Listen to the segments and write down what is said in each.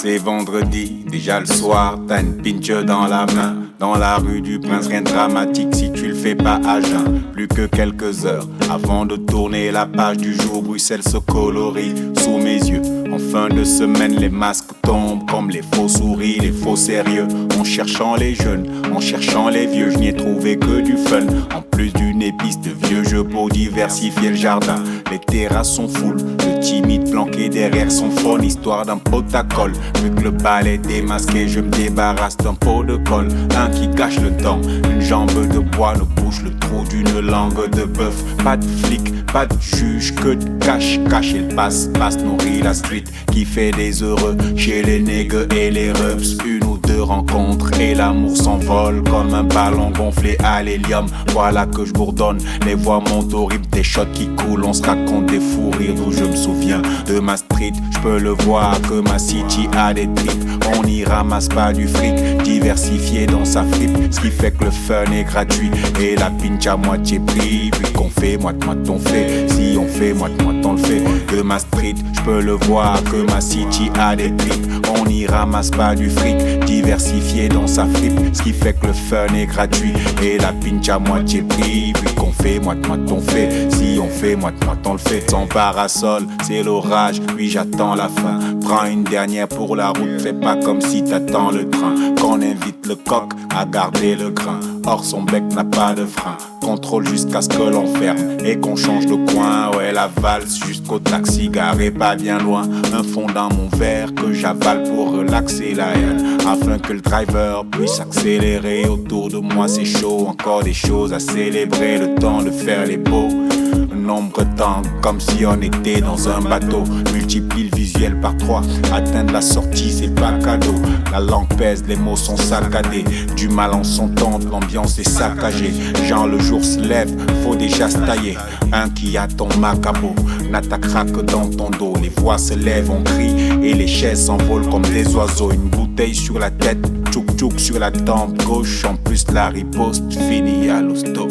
C'est vendredi, déjà le soir, t'as une pinche dans la main. Dans la rue du Prince, rien de dramatique si tu le fais pas à jeun. Plus que quelques heures avant de tourner la page du jour, Bruxelles se colorie sous mes yeux. En fin de semaine, les masques tombent comme les faux souris, les faux sérieux. En cherchant les jeunes, en cherchant les vieux, je n'y ai trouvé que du fun. En plus d'une épice de vieux jeux pour diversifier le jardin. Les terrasses sont full, le timide planqué derrière son phone, histoire d'un protocole. Vu que le bal est démasqué, je me débarrasse d'un pot de colle. Un qui cache le temps, une jambe de bois ne bouche le trou d'une langue de bœuf. Pas de flic, pas de juge, que de cache et le passe nourrit la street qui fait des heureux chez les nègres et les rubs. Une ou deux rencontres et l'amour s'envole comme un ballon gonflé à l'hélium. Voilà que je bourdonne, les voix montent horribles, des shots qui coulent, on se raconte des fous rires d'où je me souviens de ma street. Je peux le voir que ma city a des tripes. On y ramasse pas du fric, diversifié dans sa fripe, ce qui fait que le fun est gratuit et la pinche à moitié prix. Vu qu'on fait, moite on fait. Si on fait, moite on le fait. De ma street, je peux le voir que ma city a des tripes. On y ramasse pas du fric, diversifié dans sa fripe, ce qui fait que le fun est gratuit et la pinche à moitié prix. Vu qu'on fait, moite on fait. Si on fait, moite on le fait. Sans parasol, c'est l'orage, puis j'attends la fin. Prends une dernière pour la route, fais pas comme si t'attends le train. Qu'on invite le coq à garder le grain. Or son bec n'a pas de frein. Contrôle jusqu'à ce que l'on ferme et qu'on change de coin. Ouais, la valse jusqu'au taxi garé pas bien loin. Un fond dans mon verre que j'avale pour relaxer la haine, afin que le driver puisse accélérer. Autour de moi c'est chaud, encore des choses à célébrer. Le temps de faire les beaux, nombre tangue comme si on était dans un bateau. Multiplie le visuel par 3, atteindre la sortie c'est pas cadeau. La langue pèse, les mots sont saccadés. Du mal en s'entendre, l'ambiance est saccagée. Genre le jour se lève, faut déjà se tailler. Un qui attend macabo n'attaquera que dans ton dos. Les voix se lèvent, on crie et les chaises s'envolent comme des oiseaux. Une bouteille sur la tête, tchouk sur la tempe gauche. En plus la riposte finit à l'hosto.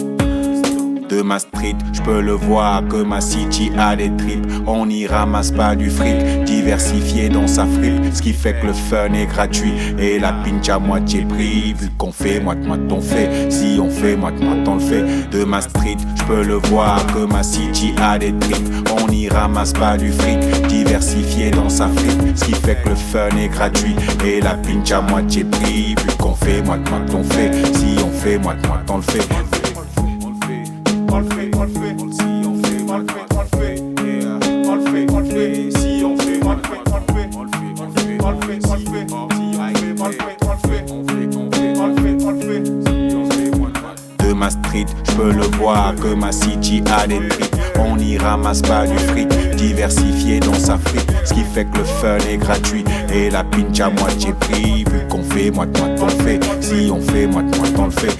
De ma street, je peux le voir que ma city a des tripes. On y ramasse pas du fric, diversifié dans sa fripe, ce qui fait que le fun est gratuit et la pinche à moitié prix. Vu qu'on fait, moite on fait. Si on fait, moite on le fait. De ma street, je peux le voir que ma city a des tripes. On y ramasse pas du fric, diversifié dans sa fripe, ce qui fait que le fun est gratuit et la pinche à moitié prix. Vu qu'on fait, moite on fait. Si on fait, moite on le fait. On le fait, si on fait, on le fait, on le fait, si on fait, on le fait. De ma street, je peux le voir que ma city a des tripes. On y ramasse pas du fric, diversifié dans sa fripe, ce qui fait que le fun est gratuit et la pinche à moitié prix. Vu qu'on fait, moite on le fait. Si on fait, moite on le fait.